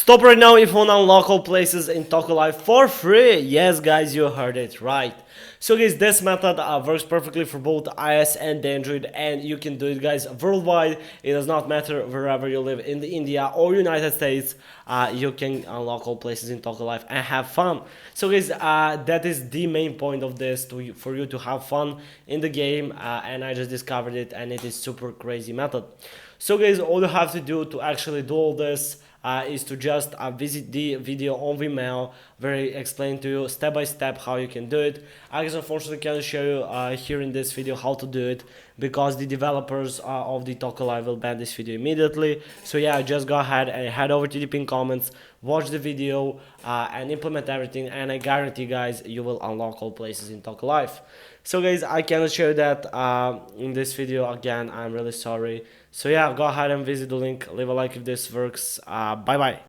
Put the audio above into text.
Stop right now if you want to unlock all places in Toca Life for free. Yes, guys, you heard it right. So, guys, this method works perfectly for both iOS and Android, and you can do it, guys, worldwide. It does not matter wherever you live in the India or United States. You can unlock all places in Toca Life and have fun. So, guys, that is the main point of this for you to have fun in the game, and I just discovered it, and it is super crazy method. So, guys, all you have to do to actually do all this is to just visit the video on Vimeo where I explain to you step by step how you can do it. I guess unfortunately can't show you here in this video how to do it because the developers of the Toca Live will ban this video immediately. So yeah, just go ahead and head over to the pinned comments, watch the video and implement everything, and I guarantee, guys, you will unlock all places in Toca Life. So guys, I cannot show that in this video again. I'm really sorry. So yeah, go ahead and visit the link, leave a like if this works. Bye bye.